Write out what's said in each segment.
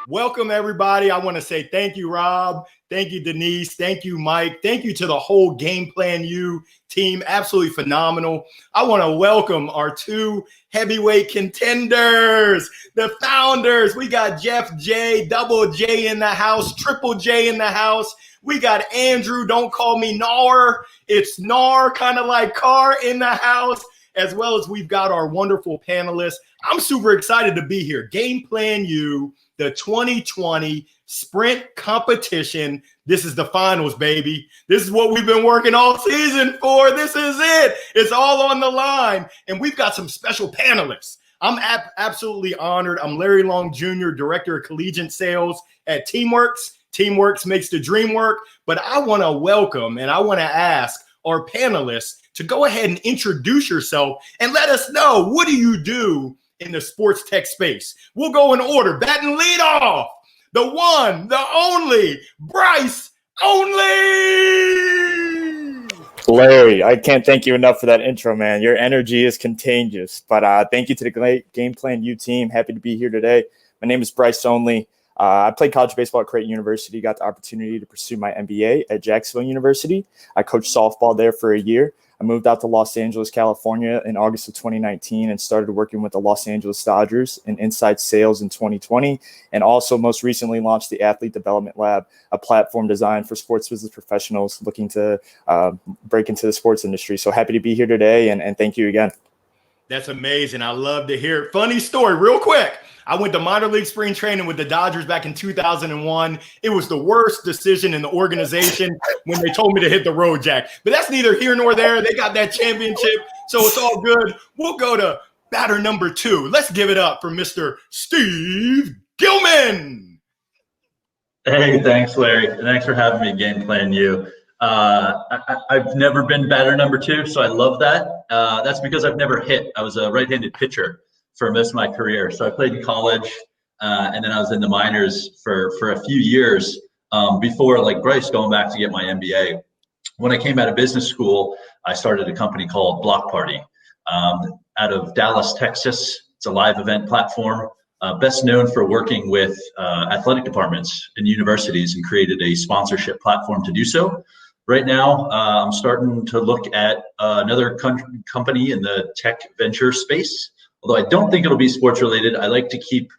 Welcome, everybody. I want to say thank you, Rob. Thank you, Denise. Thank you, Mike. Thank you to the whole GamePlanU team. Absolutely phenomenal. I want to welcome our two heavyweight contenders, the founders. We got Jeff J, Double J in the house, Triple J in the house. We got Andrew, don't call me Naugher. It's Naugher, kind of like car, in the house, as well as we've got our wonderful panelists. I'm super excited to be here. GamePlanU, the 2020 Sprint Competition. This is the finals, baby. This is what we've been working all season for. This is it. It's all on the line. And we've got some special panelists. I'm absolutely honored. I'm Larry Long Jr., Director of Collegiate Sales at Teamworks. Teamworks makes the dream work. But I want to welcome and I want to ask our panelists to go ahead and introduce yourself and let us know, what do you do in the sports tech space? We'll go in order. Batting lead off, the one, the only, Bryce Only. Larry, I can't thank you enough for that intro, man. Your energy is contagious. But thank you to the GamePlanU team. Happy to be here today. My name is Bryce Only. I played college baseball at Creighton University, got the opportunity to pursue my MBA at Jacksonville University. I coached softball there for a year. I moved out to Los Angeles, California in August of 2019 and started working with the Los Angeles Dodgers in inside sales in 2020, and also most recently launched the Athlete Development Lab, a platform designed for sports business professionals looking to break into the sports industry. So happy to be here today, and thank you again. That's amazing. I love to hear it. Funny story, real quick. I went to minor league spring training with the Dodgers back in 2001. It was the worst decision in the organization when they told me to hit the road jack. But that's neither here nor there. They got that championship, so it's all good. We'll go to batter number 2. Let's give it up for Mr. Steve Gilman. Hey, thanks, Larry. Thanks for having me, GamePlanU. I've never been batter number 2, so I love that. That's because I've never hit. I was a right-handed pitcher for most of my career. So I played in college, and then I was in the minors for a few years before, like Bryce, going back to get my MBA. When I came out of business school, I started a company called Block Party out of Dallas, Texas. It's a live event platform, best known for working with athletic departments in universities, and created a sponsorship platform to do so. Right now, I'm starting to look at another company in the tech venture space. Although I don't think it'll be sports related, I like to keep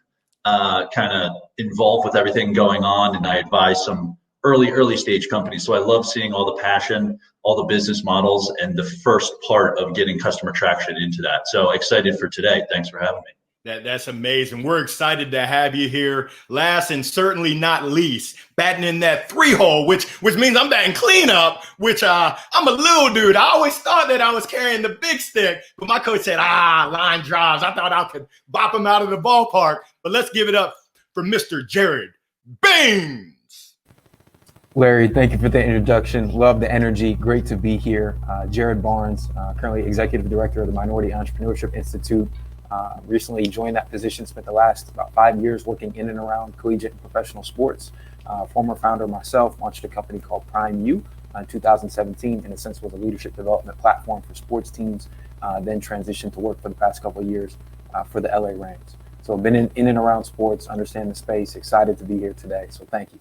kind of involved with everything going on, and I advise some early stage companies. So I love seeing all the passion, all the business models, and the first part of getting customer traction into that. So excited for today. Thanks for having me. That's amazing. We're excited to have you here. Last and certainly not least, batting in that 3-hole, which means I'm batting cleanup, which I'm a little dude. I always thought that I was carrying the big stick, but my coach said, line drives. I thought I could bop him out of the ballpark. But let's give it up for Mr. Jarrod Barnes. Larry, thank you for the introduction. Love the energy. Great to be here. Jarrod Barnes, currently Executive Director of the Minority Entrepreneurship Institute. Recently joined that position, spent the last about 5 years working in and around collegiate and professional sports. Former founder myself, launched a company called Prime U in 2017, in a sense was a leadership development platform for sports teams, then transitioned to work for the past couple of years for the LA Rams. So been in and around sports, understand the space, excited to be here today. So thank you.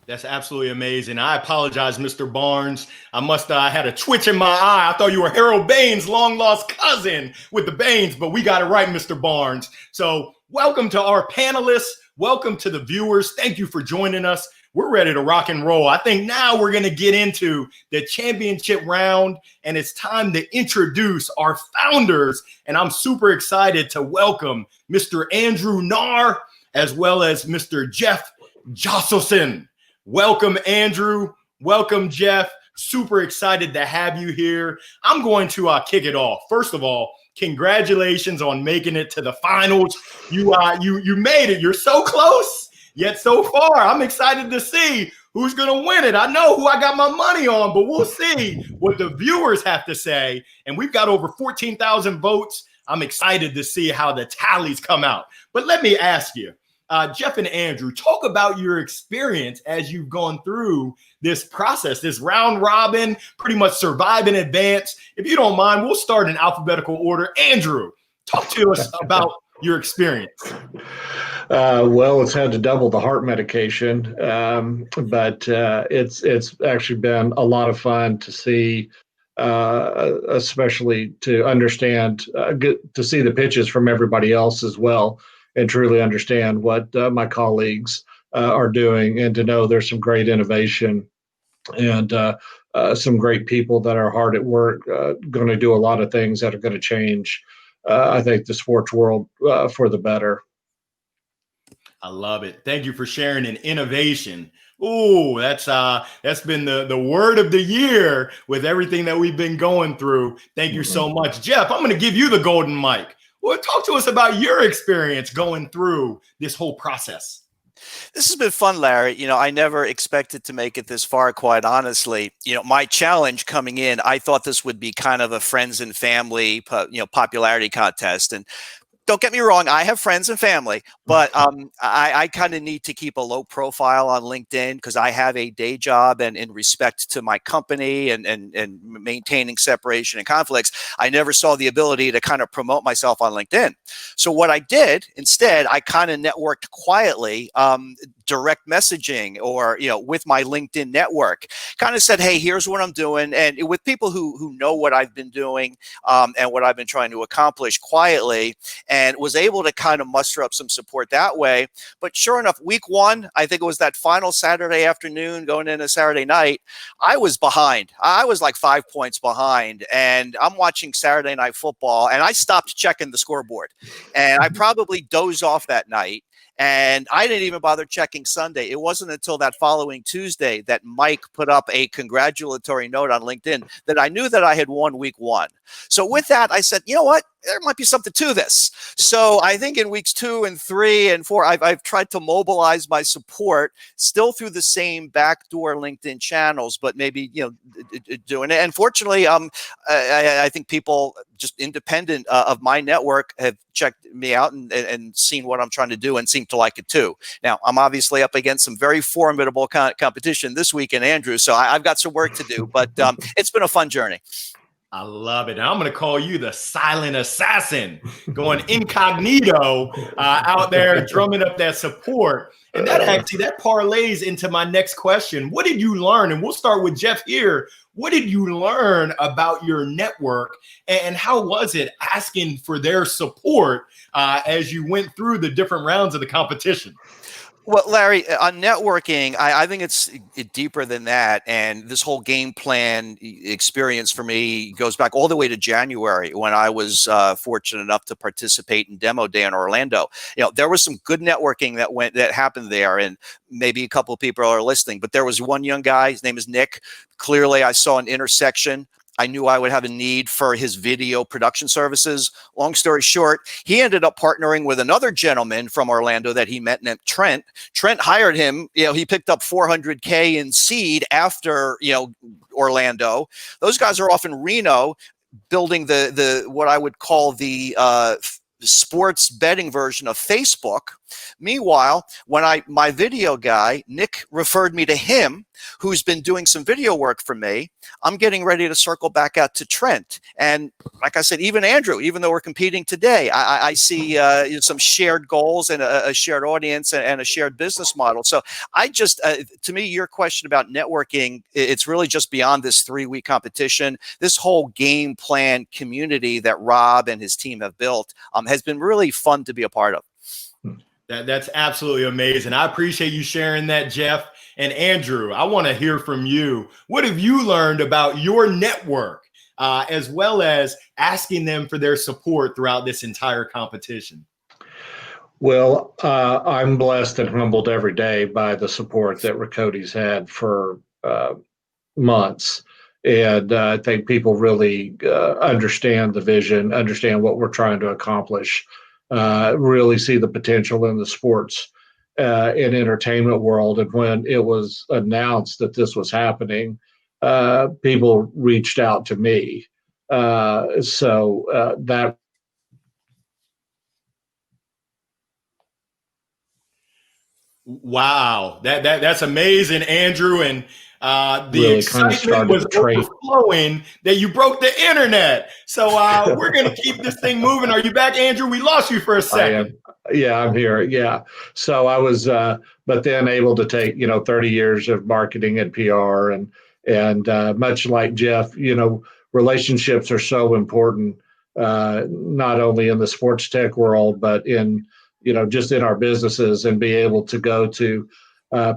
That's absolutely amazing. I apologize, Mr. Barnes. I had a twitch in my eye. I thought you were Harold Baines' long-lost cousin with the Baines, but we got it right, Mr. Barnes. So welcome to our panelists. Welcome to the viewers. Thank you for joining us. We're ready to rock and roll. I think now we're going to get into the championship round, and it's time to introduce our founders. And I'm super excited to welcome Mr. Andrew Naugher as well as Mr. Jeff Joselson. Welcome, Andrew. Welcome, Jeff. Super excited to have you here. I'm going to kick it off. First of all, congratulations on making it to the finals. You made it. You're so close, yet so far. I'm excited to see who's going to win it. I know who I got my money on, but we'll see what the viewers have to say. And we've got over 14,000 votes. I'm excited to see how the tallies come out. But let me ask you, Jeff and Andrew, talk about your experience as you've gone through this process, this round robin, pretty much survive in advance. If you don't mind, we'll start in alphabetical order. Andrew, talk to us about your experience. Well, it's had to double the heart medication, but it's actually been a lot of fun to see, especially to understand, to see the pitches from everybody else as well, and truly understand what my colleagues are doing, and to know there's some great innovation and some great people that are hard at work, going to do a lot of things that are going to change, I think, the sports world for the better. I love it. Thank you for sharing an innovation. Ooh, that's been the word of the year with everything that we've been going through. Thank you so much. Jeff, I'm going to give you the golden mic. Well, talk to us about your experience going through this whole process. This has been fun, Larry. You know, I never expected to make it this far, quite honestly. You know, my challenge coming in, I thought this would be kind of a friends and family, popularity contest. And don't get me wrong, I have friends and family, but I kind of need to keep a low profile on LinkedIn because I have a day job, and in respect to my company and maintaining separation and conflicts, I never saw the ability to kind of promote myself on LinkedIn. So what I did instead, I kind of networked quietly, direct messaging or, with my LinkedIn network, kind of said, hey, here's what I'm doing. And with people who know what I've been doing and what I've been trying to accomplish quietly, and was able to kind of muster up some support that way. But sure enough, week one, I think it was that final Saturday afternoon going into Saturday night, I was behind. I was like 5 points behind, and I'm watching Saturday Night Football, and I stopped checking the scoreboard. And I probably dozed off that night. And I didn't even bother checking Sunday. It wasn't until that following Tuesday that Mike put up a congratulatory note on LinkedIn that I knew that I had won week one. So with that, I said, you know what? There might be something to this. So I think in weeks 2 and 3 and 4, I've tried to mobilize my support still through the same backdoor LinkedIn channels, but maybe, doing it. And fortunately, I think people just independent of my network have checked me out and seen what I'm trying to do and seem to like it too. Now, I'm obviously up against some very formidable competition this weekend, Andrew, so I've got some work to do, but it's been a fun journey. I love it. And I'm going to call you the silent assassin, going incognito out there, drumming up that support. And that parlays into my next question. What did you learn? And we'll start with Jeff here. What did you learn about your network, and how was it asking for their support as you went through the different rounds of the competition? Well, Larry, on networking, I think it's deeper than that. And this whole game plan experience for me goes back all the way to January when I was fortunate enough to participate in Demo Day in Orlando. There was some good networking that happened there, and maybe a couple of people are listening. But there was one young guy. His name is Nick. Clearly, I saw an intersection. I knew I would have a need for his video production services. Long story short, he ended up partnering with another gentleman from Orlando that he met named Trent. Trent hired him. He picked up $400K in seed after, Orlando. Those guys are off in Reno building the what I would call the sports betting version of Facebook. Meanwhile, when my video guy, Nick, referred me to him, who's been doing some video work for me, I'm getting ready to circle back out to Trent. And like I said, even Andrew, even though we're competing today, I see some shared goals and a shared audience and a shared business model. So I just, to me, your question about networking, it's really just beyond this 3-week competition. This whole game plan community that Rob and his team have built has been really fun to be a part of. That's absolutely amazing. I appreciate you sharing that, Jeff. And Andrew, I want to hear from you. What have you learned about your network, as well as asking them for their support throughout this entire competition? Well, I'm blessed and humbled every day by the support that Ricotti's had for months. And I think people really understand the vision, understand what we're trying to accomplish, really see the potential in the sports and entertainment world. And when it was announced that this was happening, people reached out to me. So that. Wow, that's amazing, Andrew. And the really excitement was overflowing that you broke the internet. So we're going to keep this thing moving. Are you back, Andrew? We lost you for a second. Yeah, I'm here. Yeah. So I was, but then able to take, 30 years of marketing and PR and much like Jeff, relationships are so important, not only in the sports tech world, but in, just in our businesses, and be able to go to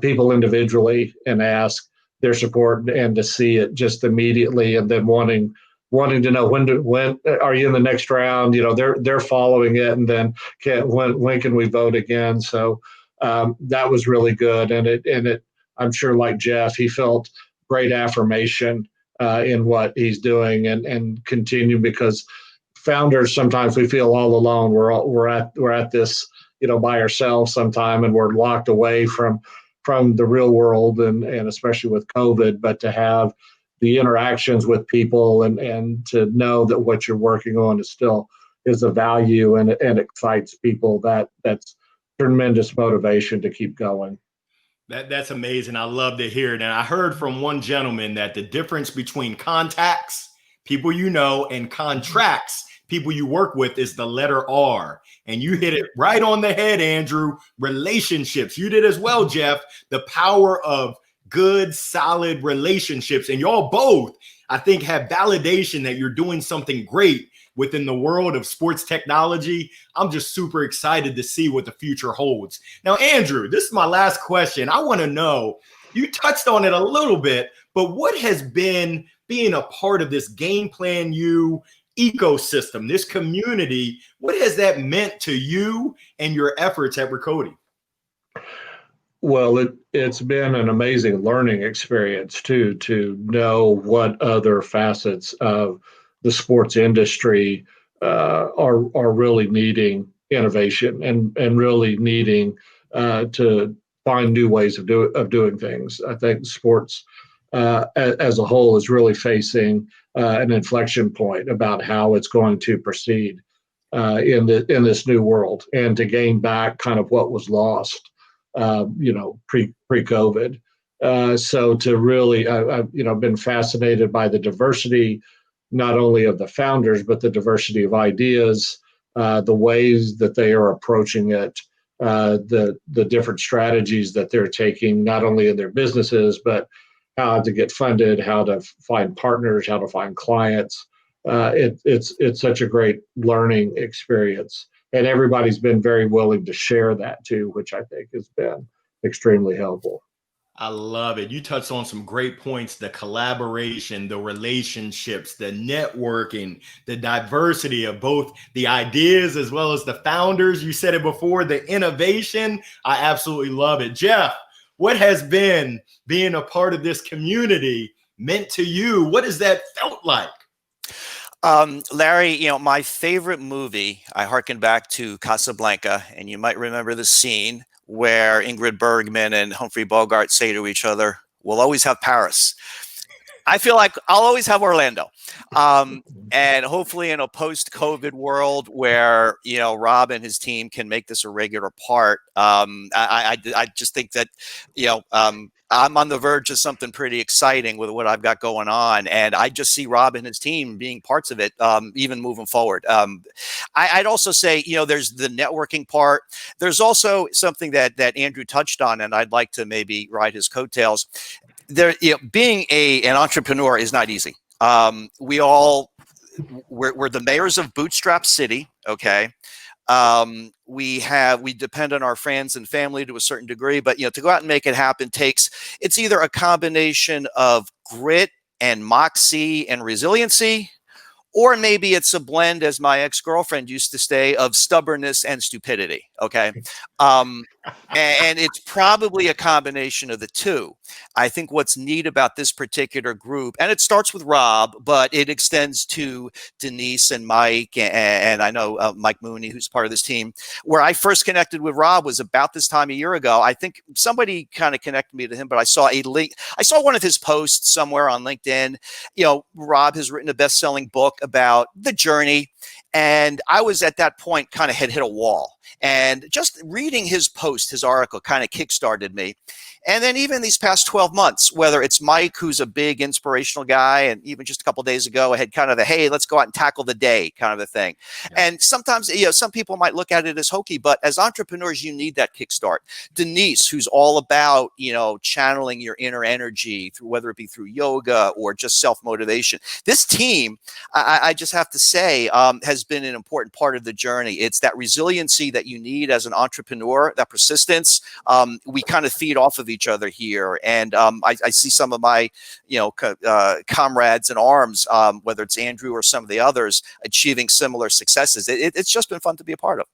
people individually and ask their support and to see it just immediately, and then wanting to know when are you in the next round? They're following it, and then when can we vote again? So that was really good, and it I'm sure, like Jeff, he felt great affirmation in what he's doing, and continue, because founders, sometimes we feel all alone. We're at this by ourselves sometime, and we're locked away from the real world, and especially with COVID. But to have the interactions with people and to know that what you're working on is a value and excites people, that's tremendous motivation to keep going. That's amazing. I love to hear it. And I heard from one gentleman that the difference between contacts, people and contracts, people you work with, is the letter R. And you hit it right on the head, Andrew. Relationships. You did as well, Jeff. The power of good, solid relationships. And y'all both, I think, have validation that you're doing something great within the world of sports technology. I'm just super excited to see what the future holds. Now, Andrew, this is my last question. I want to know, you touched on it a little bit, but what has been being a part of this GamePlanU ecosystem, this community, what has that meant to you and your efforts at Ricotti? Well, it's been an amazing learning experience too, to know what other facets of the sports industry are really needing innovation and really needing to find new ways of doing things. I think sports as a whole is really facing an inflection point about how it's going to proceed in this new world, and to gain back kind of what was lost, pre-COVID. So to really, I've been fascinated by the diversity, not only of the founders, but the diversity of ideas, the ways that they are approaching it, the different strategies that they're taking, not only in their businesses, but how to get funded, how to find partners, how to find clients. It's such a great learning experience, and everybody's been very willing to share that too, which I think has been extremely helpful. I love it. You touched on some great points: the collaboration, the relationships, the networking, the diversity of both the ideas as well as the founders. You said it before, the innovation. I absolutely love it. Jeff, what has been being a part of this community meant to you? What has that felt like? Larry, my favorite movie, I hearken back to Casablanca, and you might remember the scene where Ingrid Bergman and Humphrey Bogart say to each other, "We'll always have Paris." I feel like I'll always have Orlando. And hopefully in a post-COVID world where, Rob and his team can make this a regular part. I just think that, I'm on the verge of something pretty exciting with what I've got going on. And I just see Rob and his team being parts of it, even moving forward. I'd also say, there's the networking part. There's also something that Andrew touched on, and I'd like to maybe ride his coattails. Being an entrepreneur is not easy. We're the mayors of Bootstrap City. Okay. We depend on our friends and family to a certain degree, but to go out and make it happen it's either a combination of grit and moxie and resiliency, or maybe it's a blend, as my ex-girlfriend used to say, of stubbornness and stupidity. Okay. And it's probably a combination of the two. I think what's neat about this particular group, and it starts with Rob, but it extends to Denise and Mike, and I know Mike Mooney, who's part of this team. Where I first connected with Rob was about this time a year ago. I think somebody kind of connected me to him, but I saw a link. I saw one of his posts somewhere on LinkedIn. Rob has written a best-selling book about the journey. And I was at that point kind of had hit a wall, and just reading his post, his article kind of kickstarted me. And then even these past 12 months, whether it's Mike, who's a big inspirational guy, and even just a couple of days ago, I had kind of the, hey, let's go out and tackle the day kind of a thing. Yeah. And sometimes, some people might look at it as hokey, but as entrepreneurs, you need that kickstart. Denise, who's all about, channeling your inner energy through, whether it be through yoga or just self-motivation. This team, I just have to say, has been an important part of the journey. It's that resiliency that you need as an entrepreneur, that persistence. We kind of feed off of each other here. And I see some of my, comrades in arms, whether it's Andrew or some of the others, achieving similar successes. It's just been fun to be a part of.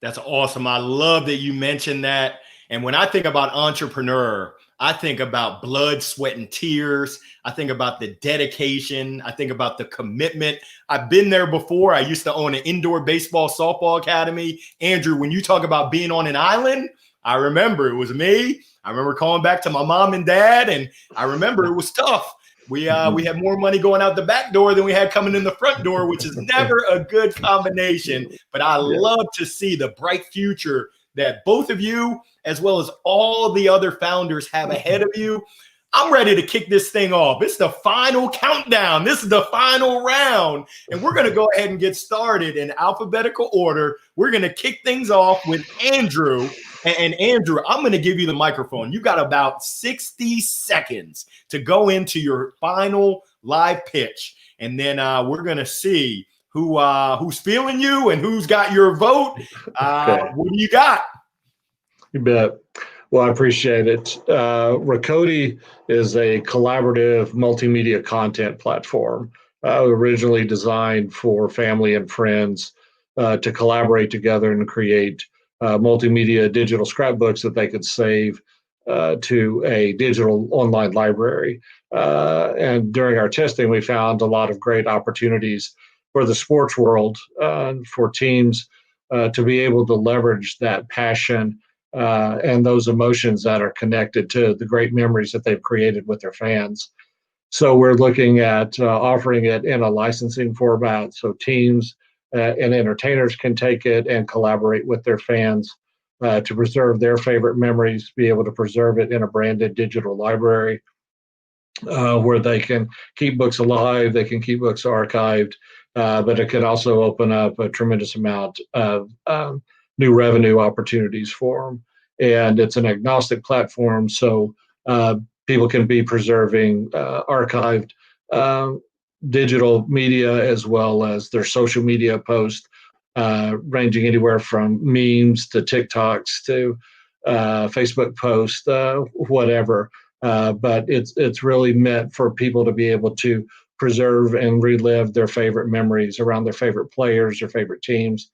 That's awesome. I love that you mentioned that. And when I think about entrepreneur, I think about blood, sweat, and tears. I think about the dedication. I think about the commitment. I've been there before. I used to own an indoor baseball, softball academy. Andrew, when you talk about being on an island, I remember it was me. I remember calling back to my mom and dad, and I remember it was tough. We had more money going out the back door than we had coming in the front door, which is never a good combination. But I love to see the bright future that both of you, as well as all the other founders, have ahead of you. I'm ready to kick this thing off. It's the final countdown. This is the final round. And we're going to go ahead and get started in alphabetical order. We're going to kick things off with Andrew. And Andrew, I'm going to give you the microphone. You got about 60 seconds to go into your final live pitch. And then we're going to see who's feeling you and who's got your vote. Okay. What do you got? You bet. Well, I appreciate it. Ricotti is a collaborative multimedia content platform originally designed for family and friends to collaborate together and create multimedia digital scrapbooks that they could save to a digital online library. And during our testing, we found a lot of great opportunities for the sports world, for teams to be able to leverage that passion and those emotions that are connected to the great memories that they've created with their fans. So we're looking at offering it in a licensing format, so teams and entertainers can take it and collaborate with their fans to preserve their favorite memories, be able to preserve it in a branded digital library where they can keep books alive, they can keep books archived, but it could also open up a tremendous amount of new revenue opportunities for them. And it's an agnostic platform, so people can be preserving archived digital media as well as their social media posts, ranging anywhere from memes to TikToks to Facebook posts, whatever. But it's really meant for people to be able to preserve and relive their favorite memories around their favorite players, their favorite teams,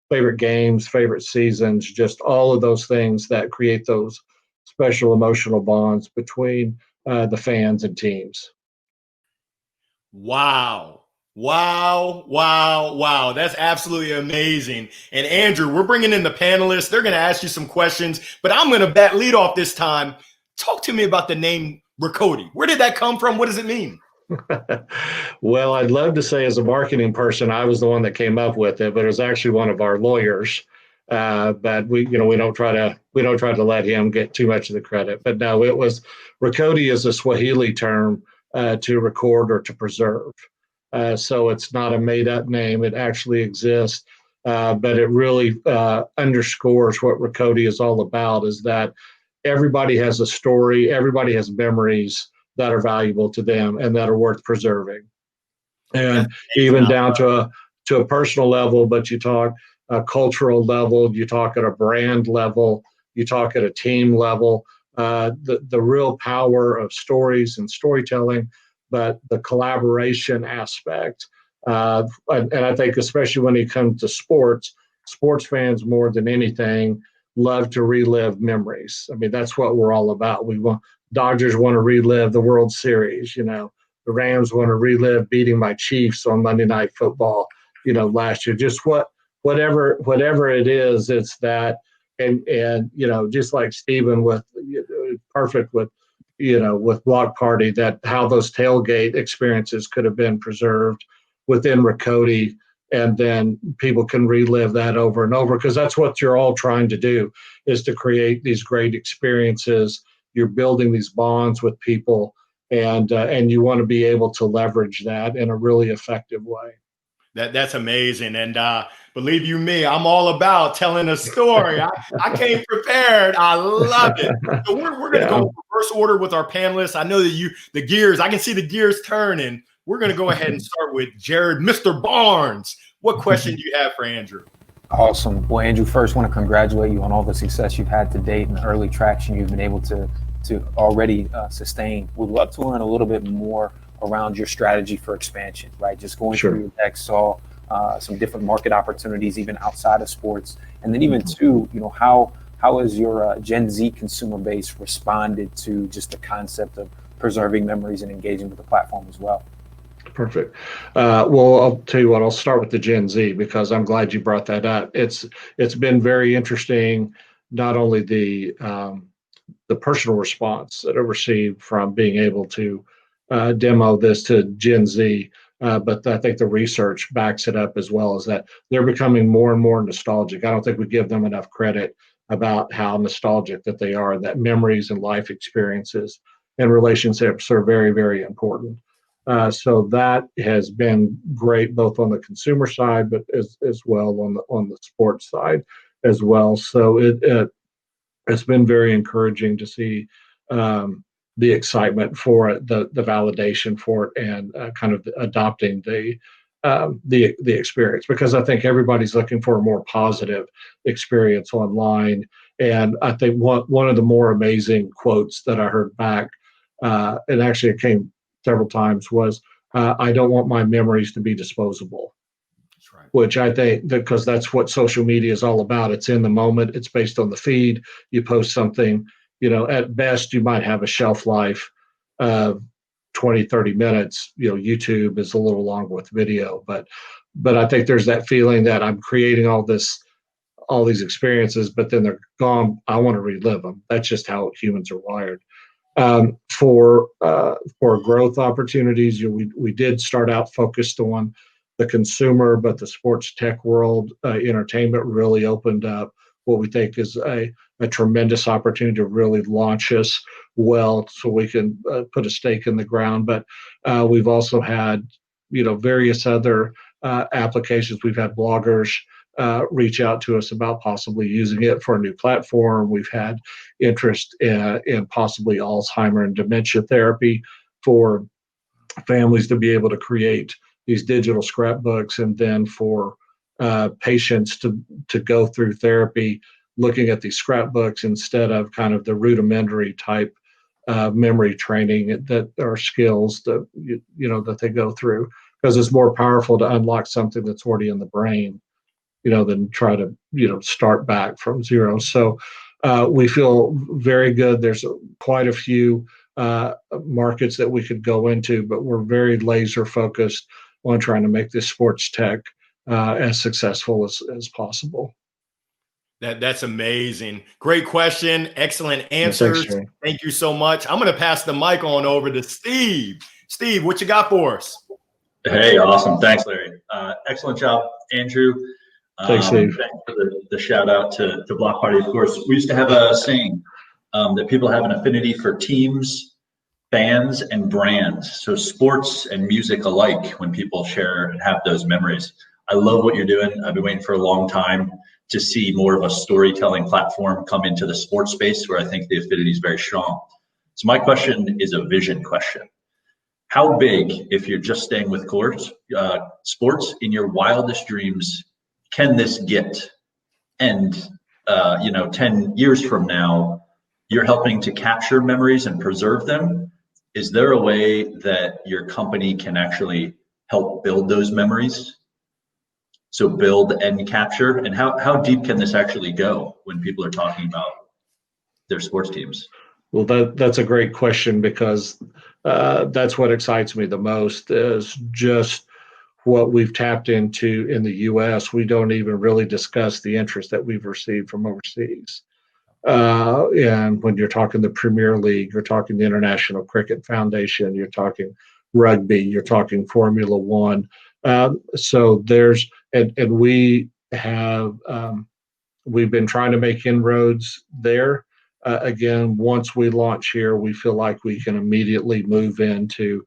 favorite games, favorite seasons, just all of those things that create those special emotional bonds between the fans and teams. Wow. That's absolutely amazing. And Andrew, we're bringing in the panelists. They're going to ask you some questions, but I'm going to lead off this time. Talk to me about the name Ricotti. Where did that come from? What does it mean? Well, I'd love to say as a marketing person, I was the one that came up with it, but it was actually one of our lawyers. But we don't try to let him get too much of the credit. But no, it was Ricotti is a Swahili term to record or to preserve. So it's not a made up name. It actually exists. But it really underscores what Ricotti is all about, is that everybody has a story, everybody has memories that are valuable to them and that are worth preserving. And even down to a personal level, but you talk a cultural level, you talk at a brand level, you talk at a team level, the real power of stories and storytelling, but the collaboration aspect. And I think especially when it comes to sports fans more than anything love to relive memories. I mean, that's what we're all about. Dodgers want to relive the World Series, the Rams want to relive beating my Chiefs on Monday Night Football, last year. Just whatever it is, it's that, and just like Stephen with perfect with Block Party, that how those tailgate experiences could have been preserved within Ricotti, and then people can relive that over and over, because that's what you're all trying to do, is to create these great experiences. You're building these bonds with people, and you want to be able to leverage that in a really effective way. That's amazing. And believe you me, I'm all about telling a story. I came prepared. I love it. So we're going to go reverse order with our panelists. I know that I can see the gears turning. We're going to go ahead and start with Jarrod, Mr. Barnes. What question do you have for Andrew? Awesome. Well, Andrew, first want to congratulate you on all the success you've had to date and the early traction you've been able to already sustain. We'd love to learn a little bit more around your strategy for expansion, right? Just going through your deck, saw some different market opportunities even outside of sports. And then even too, how has your Gen Z consumer base responded to just the concept of preserving memories and engaging with the platform as well? Perfect. Well, I'll tell you what, I'll start with the Gen Z, because I'm glad you brought that up. It's been very interesting, not only the personal response that I received from being able to demo this to Gen Z, but I think the research backs it up as well, as that they're becoming more and more nostalgic. I don't think we give them enough credit about how nostalgic that they are, that memories and life experiences and relationships are very, very important. So that has been great, both on the consumer side, but as well on the sports side as well. So it's been very encouraging to see the excitement for it, the validation for it, and kind of adopting the experience, because I think everybody's looking for a more positive experience online. And I think one of the more amazing quotes that I heard back, and actually it came several times, was, I don't want my memories to be disposable. That's right. Which I think, because that's what social media is all about. It's in the moment. It's based on the feed. You post something, at best you might have a shelf life of 20, 30 minutes. YouTube is a little longer with video, but I think there's that feeling that I'm creating all these experiences, but then they're gone. I want to relive them. That's just how humans are wired. For growth opportunities, we did start out focused on the consumer, but the sports tech world, entertainment really opened up what we think is a tremendous opportunity to really launch us well, so we can put a stake in the ground. But we've also had various other applications. We've had bloggers reach out to us about possibly using it for a new platform. We've had interest in possibly Alzheimer and dementia therapy for families to be able to create these digital scrapbooks, and then for patients to go through therapy looking at these scrapbooks instead of kind of the rudimentary type memory training that are skills that that they go through, because it's more powerful to unlock something that's already in the brain than try to start back from zero. So we feel very good. There's quite a few markets that we could go into, but we're very laser focused on trying to make this sports tech as successful as possible. That's amazing. Great question. Excellent Thanks, answers. Jerry. Thank you so much. I'm going to pass the mic on over to Steve. Steve, what you got for us? Hey, awesome. Thanks, Larry. Excellent job, Andrew. Thanks, Steve. Thanks for the shout out to Block Party. Of course, we used to have a saying that people have an affinity for teams, fans, and brands. So sports and music alike when people share and have those memories. I love what you're doing. I've been waiting for a long time to see more of a storytelling platform come into the sports space where I think the affinity is very strong. So my question is a vision question. How big, if you're just staying with sports, in your wildest dreams, can this get? And 10 years from now, you're helping to capture memories and preserve them. Is there a way that your company can actually help build those memories? So build and capture, and how deep can this actually go when people are talking about their sports teams? Well, that's a great question, because that's what excites me the most, is just what we've tapped into in the U.S. We don't even really discuss the interest that we've received from overseas. And when you're talking the Premier League, you're talking the International Cricket Foundation, you're talking rugby, you're talking Formula One. So there's, and we have, we've been trying to make inroads there. Again, once we launch here, we feel like we can immediately move into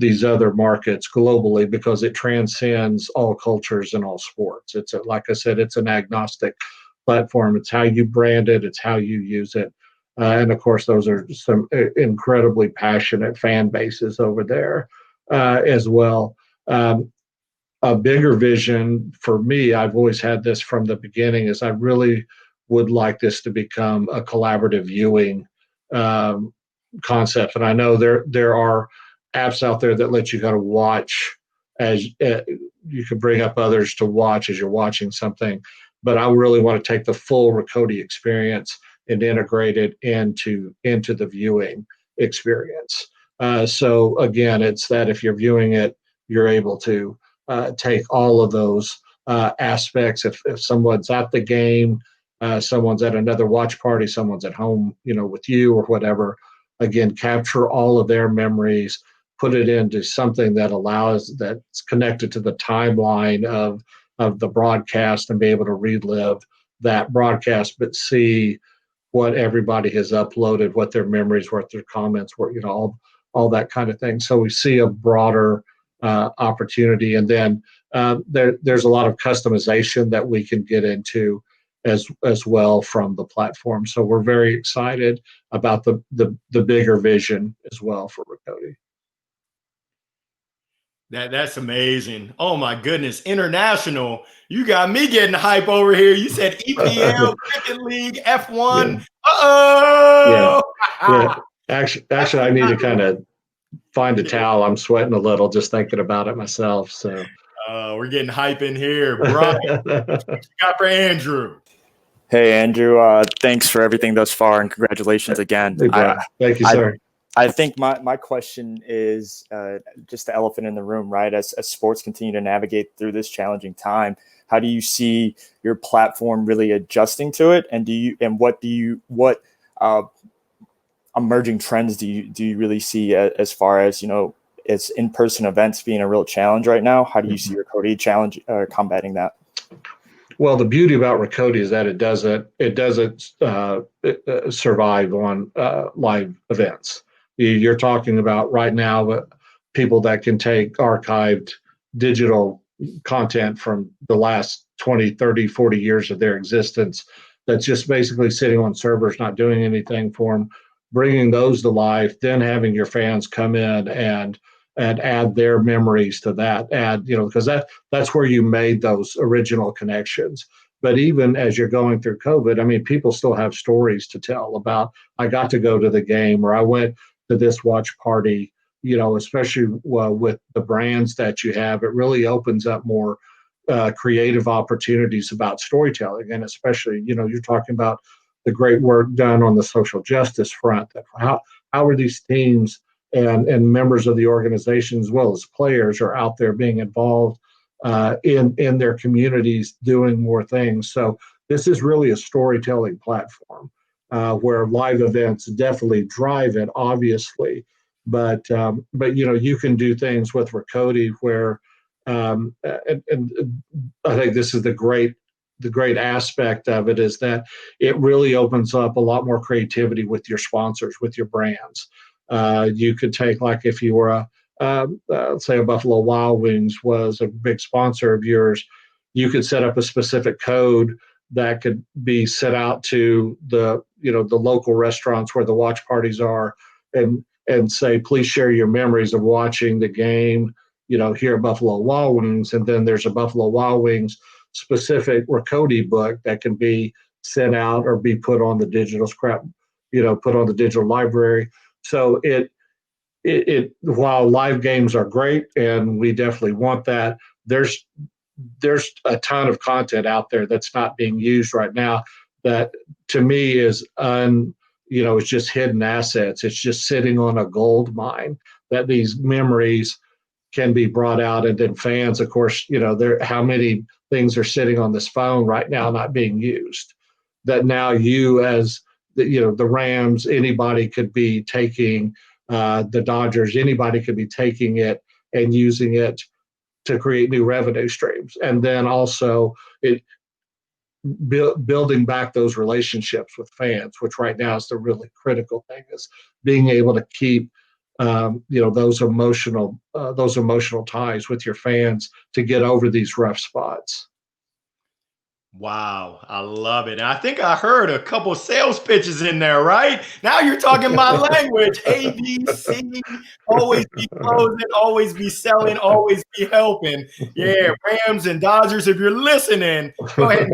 these other markets globally, because it transcends all cultures and all sports. It's like I said, it's an agnostic platform. It's how you brand it, it's how you use it. And of course, those are some incredibly passionate fan bases over there as well. A bigger vision for me, I've always had this from the beginning, is I really would like this to become a collaborative viewing concept. And I know there are apps out there that let you kind of watch as you can bring up others to watch as you're watching something. But I really want to take the full Ricotti experience and integrate it into the viewing experience. So again, it's that if you're viewing it, you're able to take all of those aspects. If someone's at the game, someone's at another watch party, someone's at home, with you or whatever, again, capture all of their memories, put it into something that's connected to the timeline of the broadcast, and be able to relive that broadcast, but see what everybody has uploaded, what their memories, what their comments were, all that kind of thing. So we see a broader opportunity. And then there's a lot of customization that we can get into as well from the platform. So we're very excited about the bigger vision as well for Ricotti. That's amazing. Oh my goodness. International. You got me getting hype over here. You said EPL, Cricket League, F1. Yeah. Uh-oh. Yeah. Actually, I need to kind of find a towel. I'm sweating a little just thinking about it myself. So we're getting hype in here. Brian, what you got for Andrew? Hey, Andrew. Thanks for everything thus far, and congratulations again. Thank you, sir. I think my question is just the elephant in the room, right? As sports continue to navigate through this challenging time, how do you see your platform really adjusting to it? And what emerging trends do you really see as far as, it's in-person events being a real challenge right now? How do you see Ricotti challenge combating that? Well, the beauty about Ricotti is that it doesn't survive on live events. You're talking about right now people that can take archived digital content from the last 20, 30, 40 years of their existence that's just basically sitting on servers, not doing anything for them, bringing those to life, then having your fans come in and add their memories to that, because that's where you made those original connections. But even as you're going through COVID, people still have stories to tell about, I got to go to the game, or I went to this watch party, especially with the brands that you have. It really opens up more creative opportunities about storytelling. And especially, you're talking about the great work done on the social justice front. How are these teams and members of the organization, as well as players, are out there being involved in their communities, doing more things. So this is really a storytelling platform where live events definitely drive it, obviously. But you can do things with Ricotti where, and I think this is the great aspect of it, is that it really opens up a lot more creativity with your sponsors, with your brands. You could take, like, if you were say a Buffalo Wild Wings was a big sponsor of yours, you could set up a specific code that could be sent out to the local restaurants where the watch parties are, and say, please share your memories of watching the game, here at Buffalo Wild Wings. And then there's a Buffalo Wild Wings specific Ricotti book that can be sent out or be put on the digital put on the digital library. So it while live games are great and we definitely want that, there's a ton of content out there that's not being used right now that, to me, is it's just hidden assets. It's just sitting on a gold mine that these memories can be brought out. And then fans, of course, how many things are sitting on this phone right now not being used, that now you, as the Rams, anybody could be taking, the Dodgers, anybody could be taking it and using it to create new revenue streams. And then also building back those relationships with fans, which right now is the really critical thing, is being able to keep those emotional ties with your fans to get over these rough spots. Wow, I love it. And I think I heard a couple sales pitches in there, right? Now you're talking my language. ABC, always be closing, always be selling, always be helping. Yeah, Rams and Dodgers, if you're listening, go ahead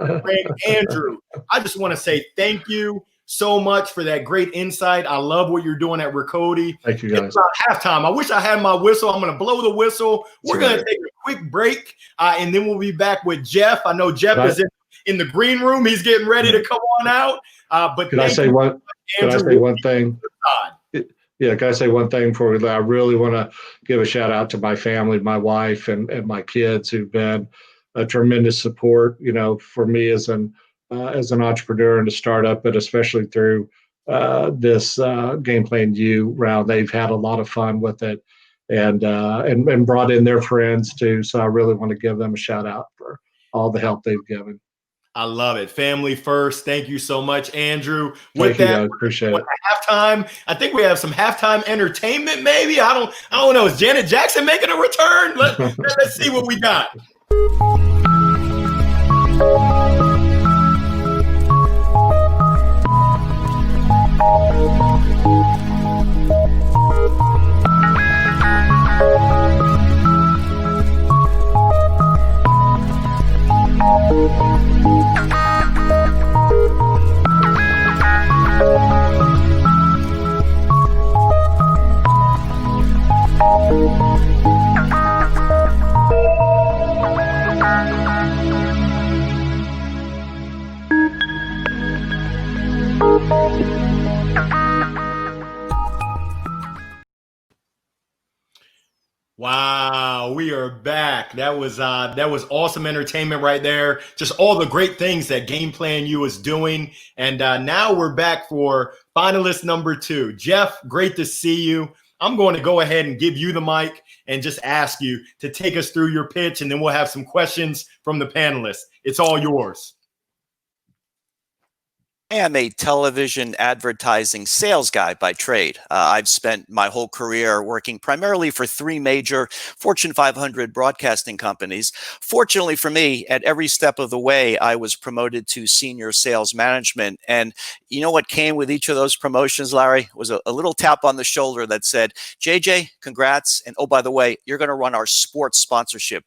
and bring Andrew. I just want to say thank you so much for that great insight. I love what you're doing at Ricotti. Thank you, guys. It's about halftime. I wish I had my whistle. I'm going to blow the whistle. We're going to take a quick break, and then we'll be back with Jeff. I know Jeff is in the green room. He's getting ready to come on out. But Can I say one thing? Yeah, can I say one thing before we leave? I really want to give a shout out to my family, my wife, and my kids, who've been a tremendous support, for me as an entrepreneur and a startup, but especially through this GamePlanU round. They've had a lot of fun with it, and brought in their friends too. So I really want to give them a shout out for all the help they've given. I love it. Family first. Thank you so much, Andrew. With that, appreciate it. Halftime. I think we have some halftime entertainment. Maybe I don't know. Is Janet Jackson making a return? Let's see what we got. Wow, we are back. That was awesome entertainment right there. Just all the great things that GamePlanU is doing. And now we're back for finalist number 2. Jeff, great to see you. I'm going to go ahead and give you the mic and just ask you to take us through your pitch, and then we'll have some questions from the panelists. It's all yours. I am a television advertising sales guy by trade. I've spent my whole career working primarily for 3 major Fortune 500 broadcasting companies. Fortunately for me, at every step of the way, I was promoted to senior sales management. And you know what came with each of those promotions, Larry? Was a little tap on the shoulder that said, JJ, congrats. And oh, by the way, you're going to run our sports sponsorship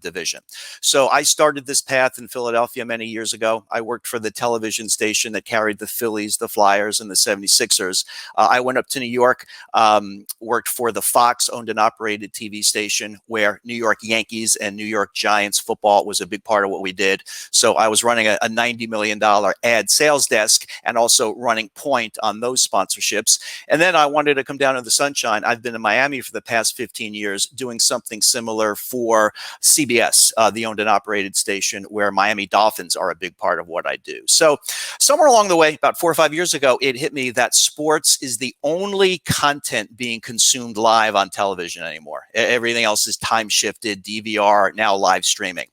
division. So I started this path in Philadelphia many years ago. I worked for the television station that that carried the Phillies, the Flyers, and the 76ers. I went up to New York, worked for the Fox owned and operated TV station where New York Yankees and New York Giants football was a big part of what we did. So I was running a $90 million ad sales desk and also running point on those sponsorships. And then I wanted to come down to the sunshine. I've been in Miami for the past 15 years doing something similar for CBS, the owned and operated station where Miami Dolphins are a big part of what I do. So somewhere along the way, about 4 or 5 years ago, it hit me that sports is the only content being consumed live on television anymore. Everything else is time shifted, DVR, now live streaming.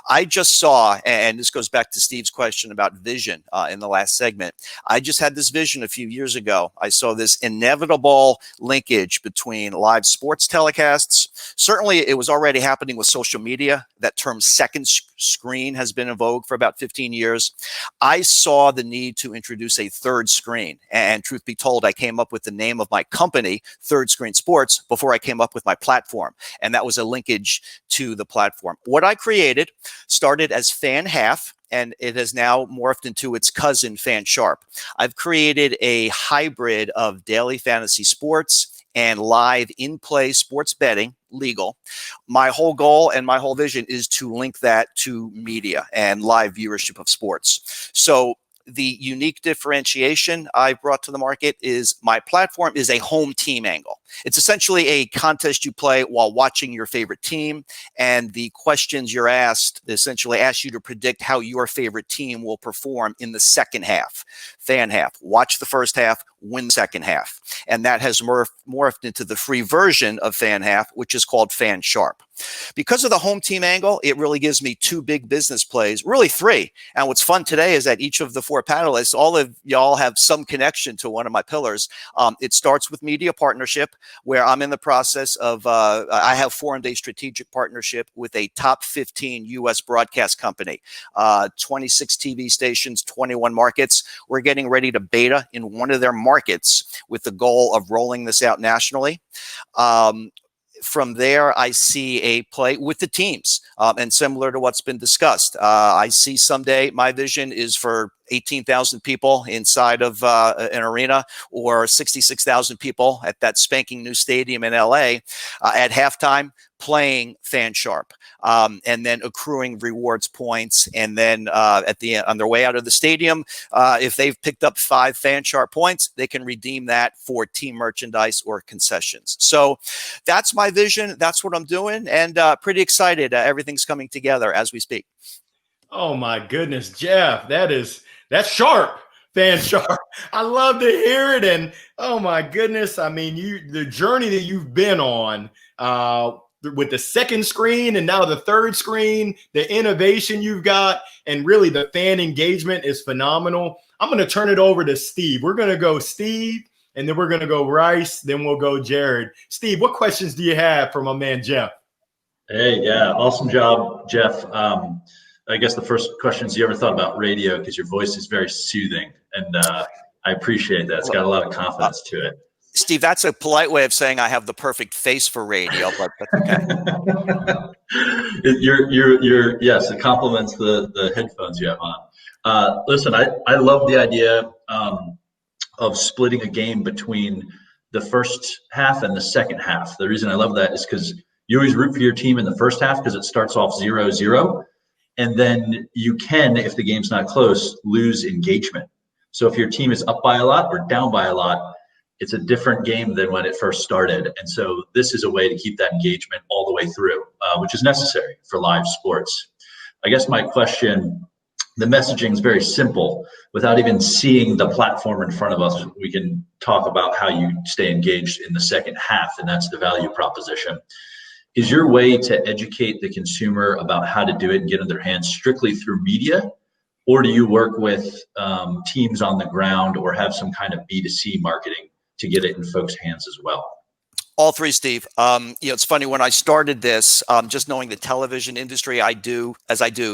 I just saw, and this goes back to Steve's question about vision in the last segment. I just had this vision a few years ago. I saw this inevitable linkage between live sports telecasts. Certainly, it was already happening with social media. That term second screen has been in vogue for about 15 years. I saw the need to introduce a third screen. And truth be told, I came up with the name of my company, Third Screen Sports, before I came up with my platform. And that was a linkage to the platform. What I created started as Fan Half, and it has now morphed into its cousin, Fan Sharp. I've created a hybrid of daily fantasy sports and live in-play sports betting, legal. My whole goal and my whole vision is to link that to media and live viewership of sports. So the unique differentiation I brought to the market is my platform is a home team angle. It's essentially a contest you play while watching your favorite team, and the questions you're asked essentially ask you to predict how your favorite team will perform in the second half. Fan half, watch the first half, win the second half. And that has morphed into the free version of Fan Half, which is called Fan Sharp. Because of the home team angle, it really gives me 2 big business plays, really 3. And what's fun today is that each of the 4 panelists, all of y'all have some connection to one of my pillars. It starts with media partnership, where I'm in the process of, I have formed a strategic partnership with a top 15 U.S. broadcast company, 26 TV stations, 21 markets. We're getting ready to beta in one of their markets with the goal of rolling this out nationally. From there, I see a play with the teams, and similar to what's been discussed. I see someday my vision is for 18,000 people inside of an arena, or 66,000 people at that spanking new stadium in LA at halftime playing Fan Sharp, and then accruing rewards points. And then at the end, on their way out of the stadium, if they've picked up 5 Fan Sharp points, they can redeem that for team merchandise or concessions. So that's my vision. That's what I'm doing, and pretty excited. Everything's coming together as we speak. Oh my goodness, Jeff, that's sharp. Fan Sharp. I love to hear it. And oh my goodness, I mean, the journey that you've been on with the second screen and now the third screen, the innovation you've got, and really the fan engagement is phenomenal. I'm going to turn it over to Steve. We're going to go Steve, and then we're going to go Bryce, then we'll go Jarrod. Steve, what questions do you have for my man, Jeff? Hey, yeah, awesome job, Jeff. I guess the first question is, you ever thought about radio? Because your voice is very soothing, and I appreciate that. It's got a lot of confidence to it. Steve, that's a polite way of saying I have the perfect face for radio, but that's okay. Yes, it complements the headphones you have on. Listen, I love the idea of splitting a game between the first half and the second half. The reason I love that is because you always root for your team in the first half because it starts off 0-0. And then you can, if the game's not close, lose engagement. So if your team is up by a lot or down by a lot, it's a different game than when it first started. And so this is a way to keep that engagement all the way through, which is necessary for live sports. I guess my question, the messaging is very simple. Without even seeing the platform in front of us, we can talk about how you stay engaged in the second half, and that's the value proposition. Is your way to educate the consumer about how to do it and get in their hands strictly through media? Or do you work with teams on the ground or have some kind of B2C marketing to get it in folks' hands as well? All three, Steve. It's funny, when I started this, just knowing the television industry, I do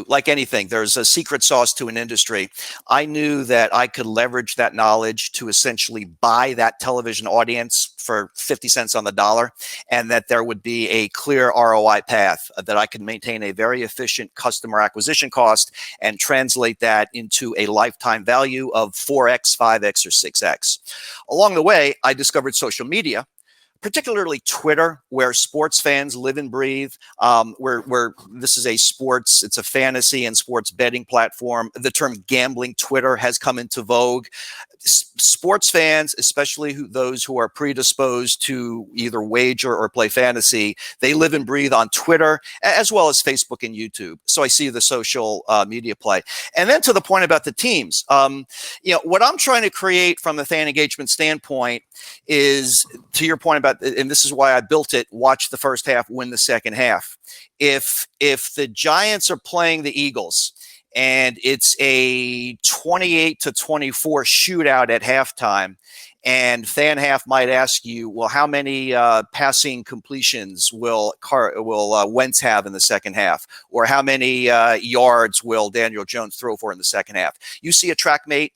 like anything. There's a secret sauce to an industry. I knew that I could leverage that knowledge to essentially buy that television audience for 50 cents on the dollar, and that there would be a clear ROI path, that I could maintain a very efficient customer acquisition cost and translate that into a lifetime value of 4x, 5x, or 6x. Along the way, I discovered social media, particularly Twitter, where sports fans live and breathe, where this is it's a fantasy and sports betting platform. The term gambling Twitter has come into vogue. Sports fans, especially those who are predisposed to either wager or play fantasy, they live and breathe on Twitter, as well as Facebook and YouTube. So I see the social media play. And then to the point about the teams, what I'm trying to create from a fan engagement standpoint is, to your point about, and this is why I built it, watch the first half, win the second half. If the Giants are playing the Eagles, and it's a 28-24 shootout at halftime, and fan half might ask you, well, how many passing completions will Wentz have in the second half? Or how many yards will Daniel Jones throw for in the second half? You see a track meet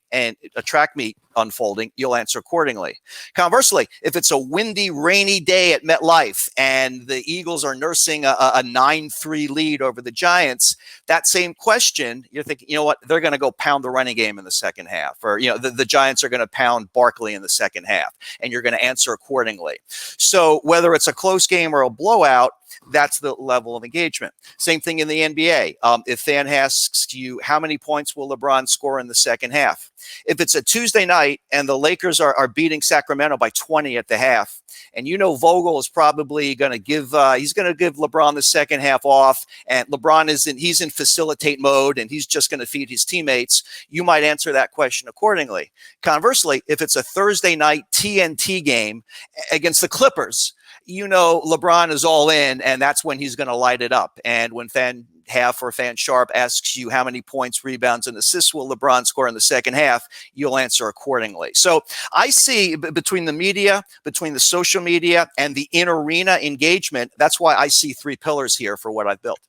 unfolding, you'll answer accordingly. Conversely, if it's a windy, rainy day at MetLife and the Eagles are nursing a 9-3 lead over the Giants, that same question, you're thinking, you know what, they're going to go pound the running game in the second half, or the Giants are going to pound Barkley in the second half, and you're going to answer accordingly. So whether it's a close game or a blowout, that's the level of engagement. Same thing in the NBA. If fan asks you, how many points will LeBron score in the second half? If it's a Tuesday night and the Lakers are beating Sacramento by 20 at the half, and Vogel is probably going to give LeBron the second half off, and LeBron he's in facilitate mode and he's just going to feed his teammates, you might answer that question accordingly. Conversely, if it's a Thursday night TNT game against the Clippers, LeBron is all in, and that's when he's going to light it up. And when fan half or fan sharp asks you how many points, rebounds, and assists will LeBron score in the second half, you'll answer accordingly. So I see between the media, between the social media, and the in-arena engagement, that's why I see three pillars here for what I've built.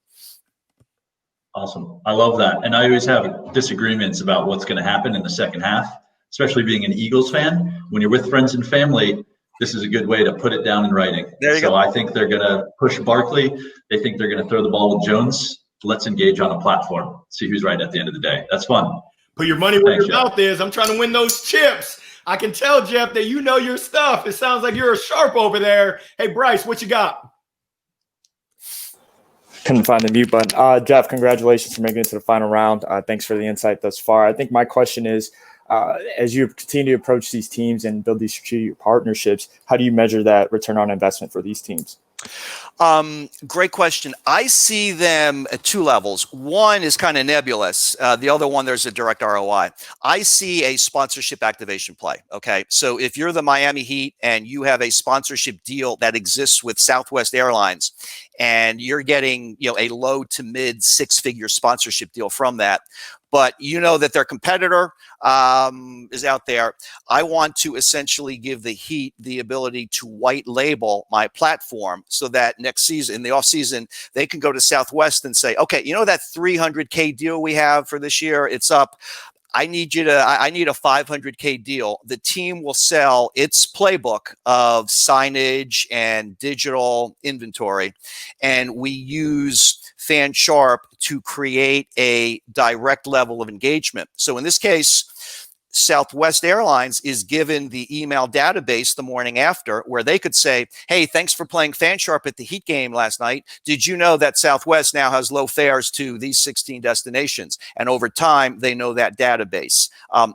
Awesome. I love that. And I always have disagreements about what's going to happen in the second half, especially being an Eagles fan. When you're with friends and family, this is a good way to put it down in writing. There you go. I think they're going to push Barkley. They think they're going to throw the ball with Jones. Let's engage on a platform. See who's right at the end of the day. That's fun. Put your money where your mouth is. I'm trying to win those chips. I can tell, Jeff, that you know your stuff. It sounds like you're a sharp over there. Hey, Bryce, what you got? Couldn't find the mute button. Jeff, congratulations for making it to the final round. Thanks for the insight thus far. I think my question is, as you continue to approach these teams and build these strategic partnerships, how do you measure that return on investment for these teams? Great question. I see them at two levels. One is kind of nebulous. The other one, there's a direct ROI. I see a sponsorship activation play. Okay. So if you're the Miami Heat and you have a sponsorship deal that exists with Southwest Airlines, and you're getting, a low to mid six-figure sponsorship deal from that, but that their competitor is out there, I want to essentially give the Heat the ability to white label my platform so that next season, in the off season, they can go to Southwest and say, okay, that $300K deal we have for this year, it's up. I need a $500K deal. The team will sell its playbook of signage and digital inventory, and we use Fan Sharp to create a direct level of engagement. So in this case, Southwest Airlines is given the email database the morning after, where they could say, hey, thanks for playing Fan Sharp at the Heat game last night. Did you know that Southwest now has low fares to these 16 destinations? And over time, they know that database.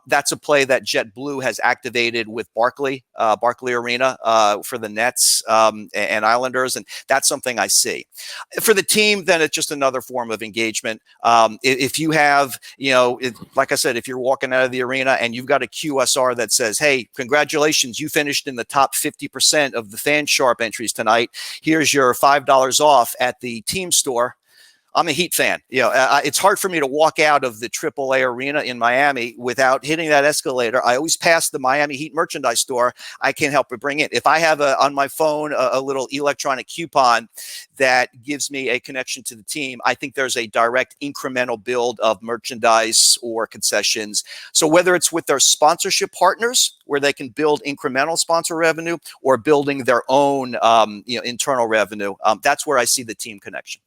That's a play that JetBlue has activated with Barkley Arena for the Nets and Islanders. And that's something I see. For the team, then it's just another form of engagement. If you have, like I said, if you're walking out of the arena and you've got a QSR that says, hey, congratulations, you finished in the top 50% of the Fan Sharp entries tonight. Here's your $5 off at the team store. I'm a Heat fan. It's hard for me to walk out of the AAA arena in Miami without hitting that escalator. I always pass the Miami Heat merchandise store. I can't help but bring it. If I have on my phone a little electronic coupon that gives me a connection to the team, I think there's a direct incremental build of merchandise or concessions. So whether it's with their sponsorship partners, where they can build incremental sponsor revenue, or building their own internal revenue, that's where I see the team connection.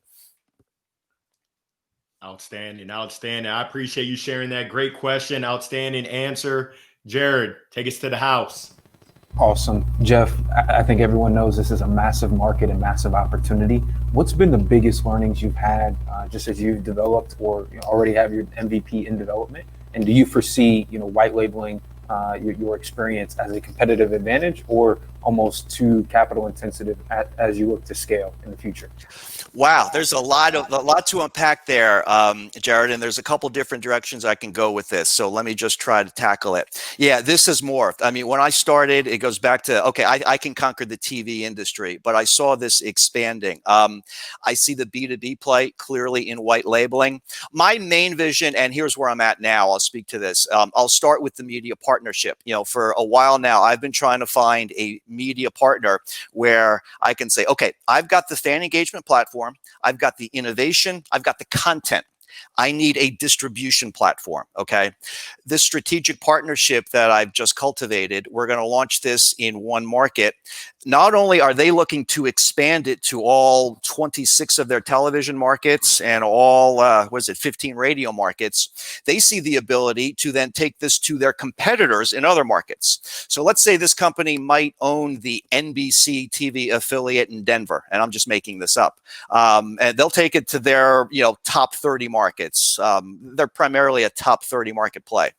Outstanding. I appreciate you sharing that. Great question. Outstanding answer. Jarrod, take us to the house. Awesome. Jeff, I think everyone knows this is a massive market and massive opportunity. What's been the biggest learnings you've had just as you've developed or already have your MVP in development? And do you foresee, white labeling your experience as a competitive advantage or almost too capital intensive as you look to scale in the future? Wow, there's a lot to unpack there, Jarrod, and there's a couple different directions I can go with this. So let me just try to tackle it. Yeah, this has morphed. I mean, when I started, it goes back to, okay, I can conquer the TV industry, but I saw this expanding. I see the B2B play clearly in white labeling. My main vision, and here's where I'm at now, I'll speak to this. I'll start with the media partnership. For a while now, I've been trying to find a media partner where I can say, okay, I've got the fan engagement platform, I've got the innovation, I've got the content. I need a distribution platform, okay? This strategic partnership that I've just cultivated, we're going to launch this in one market. Not only are they looking to expand it to all 26 of their television markets and all, 15 radio markets, they see the ability to then take this to their competitors in other markets. So let's say this company might own the NBC TV affiliate in Denver, and I'm just making this up. And they'll take it to their, top 30 markets. They're primarily a top 30 market play.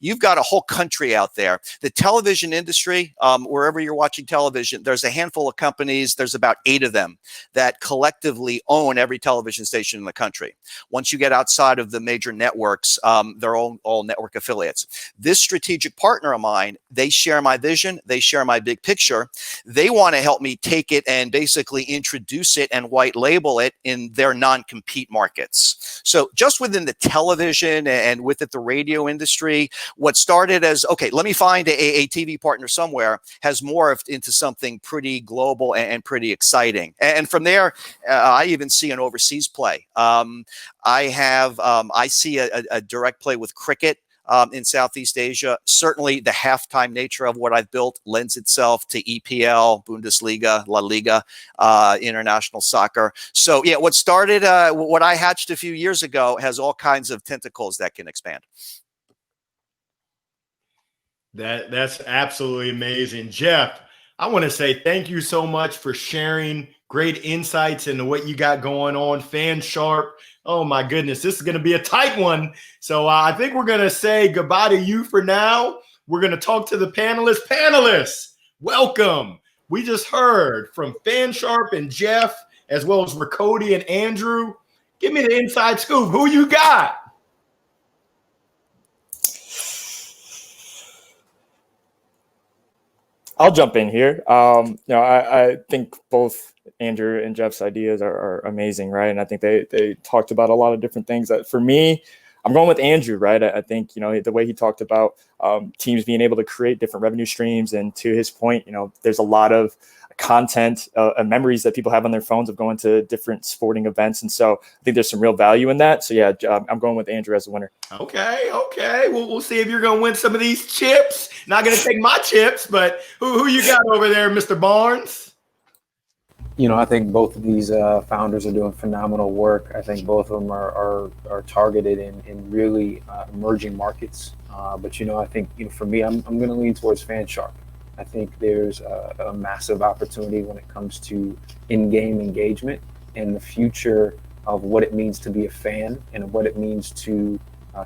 You've got a whole country out there. The television industry, wherever you're watching television, there's a handful of companies, there's about 8 of them that collectively own every television station in the country. Once you get outside of the major networks, they're all network affiliates. This strategic partner of mine, they share my vision, they share my big picture. They want to help me take it and basically introduce it and white label it in their non-compete markets. So just within the television and with it, the radio industry, what started as, okay, let me find a TV partner somewhere has morphed into something pretty global and pretty exciting. And from there, I even see an overseas play. I see a direct play with cricket in Southeast Asia. Certainly the halftime nature of what I've built lends itself to EPL, Bundesliga, La Liga, international soccer. So yeah, what started, what I hatched a few years ago has all kinds of tentacles that can expand. That's absolutely amazing. Jeff, I want to say thank you so much for sharing great insights into what you got going on. Fan Sharp. Oh my goodness, this is going to be a tight one. So I think we're going to say goodbye to you for now. We're going to talk to the panelists. Panelists, welcome. We just heard from Fan Sharp and Jeff, as well as Ricotti and Andrew. Give me the inside scoop. Who you got? I'll jump in here. I think both Andrew and Jeff's ideas are amazing, right? And I think they talked about a lot of different things. That for me, I'm going with Andrew, right? I think, the way he talked about teams being able to create different revenue streams. And to his point, there's a lot of content and memories that people have on their phones of going to different sporting events. And so I think there's some real value in that. So yeah, I'm going with Andrew as the winner. Okay. We'll see if you're going to win some of these chips. Not going to take my chips, but who you got over there, Mr. Barnes? I think both of these founders are doing phenomenal work. I think both of them are targeted in really emerging markets. But I think for me, I'm going to lean towards Fan Sharp. I think there's a massive opportunity when it comes to in-game engagement and the future of what it means to be a fan and what it means to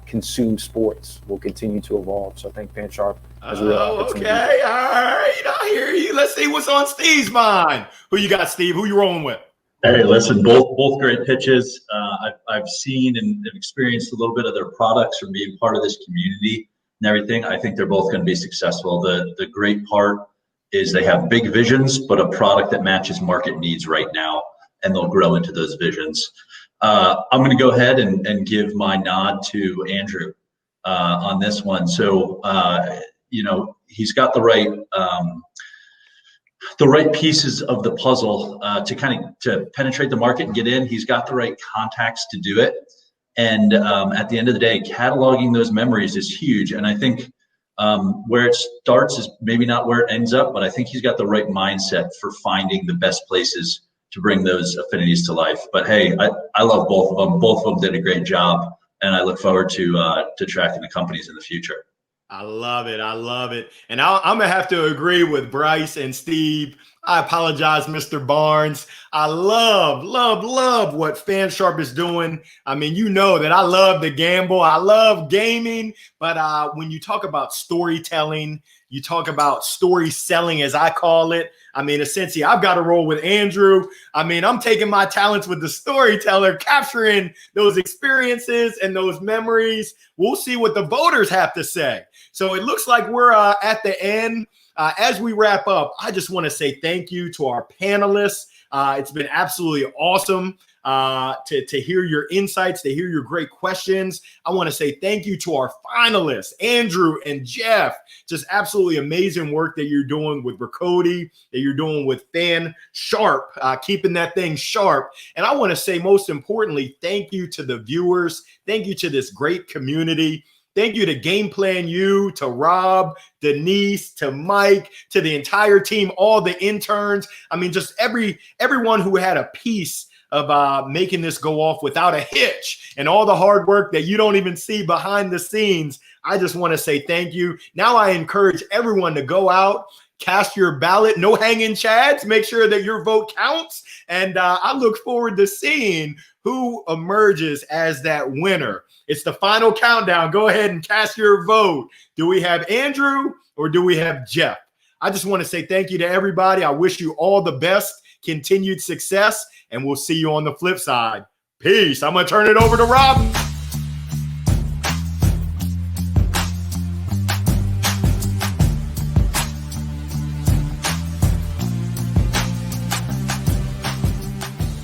consume sports will continue to evolve. So I think Fan Sharp has a real opportunity. Okay, all right, I hear you. Let's see what's on Steve's mind. Who you got, Steve? Who you rolling with? Hey, listen, both great pitches. I've seen and experienced a little bit of their products from being part of this community and everything. I think they're both going to be successful. The great part is they have big visions, but a product that matches market needs right now, and they'll grow into those visions. I'm going to go ahead and give my nod to Andrew on this one. So, he's got the right pieces of the puzzle to penetrate the market and get in. He's got the right contacts to do it. And at the end of the day, cataloging those memories is huge. And I think where it starts is maybe not where it ends up, but I think he's got the right mindset for finding the best places to bring those affinities to life. But hey, I love both of them. Both of them did a great job, and I look forward to tracking the companies in the future. I love it. I love it. And I'm going to have to agree with Bryce and Steve. I apologize, Mr. Barnes. I love what Fansharp is doing. I mean, you know that I love the gamble. I love gaming. But when you talk about storytelling, you talk about story selling, as I call it. I mean, essentially, I've got to roll with Andrew. I mean, I'm taking my talents with the storyteller, capturing those experiences and those memories. We'll see what the voters have to say. So it looks like we're at the end. As we wrap up, I just want to say thank you to our panelists. It's been absolutely awesome to hear your insights, to hear your great questions. I want to say thank you to our finalists, Andrew and Jeff. Just absolutely amazing work that you're doing with Ricotti, that you're doing with Fansharp, keeping that thing sharp. And I want to say, most importantly, thank you to the viewers. Thank you to this great community. Thank you to GamePlanU, to Rob, Denise, to Mike, to the entire team, all the interns. I mean, just everyone who had a piece of making this go off without a hitch, and all the hard work that you don't even see behind the scenes. I just want to say thank you. Now I encourage everyone to go out, cast your ballot, no hanging chads, make sure that your vote counts. And I look forward to seeing who emerges as that winner. It's the final countdown. Go ahead and cast your vote. Do we have Andrew or do we have Jeff? I just want to say thank you to everybody. I wish you all the best, continued success, and we'll see you on the flip side. Peace. I'm going to turn it over to Rob.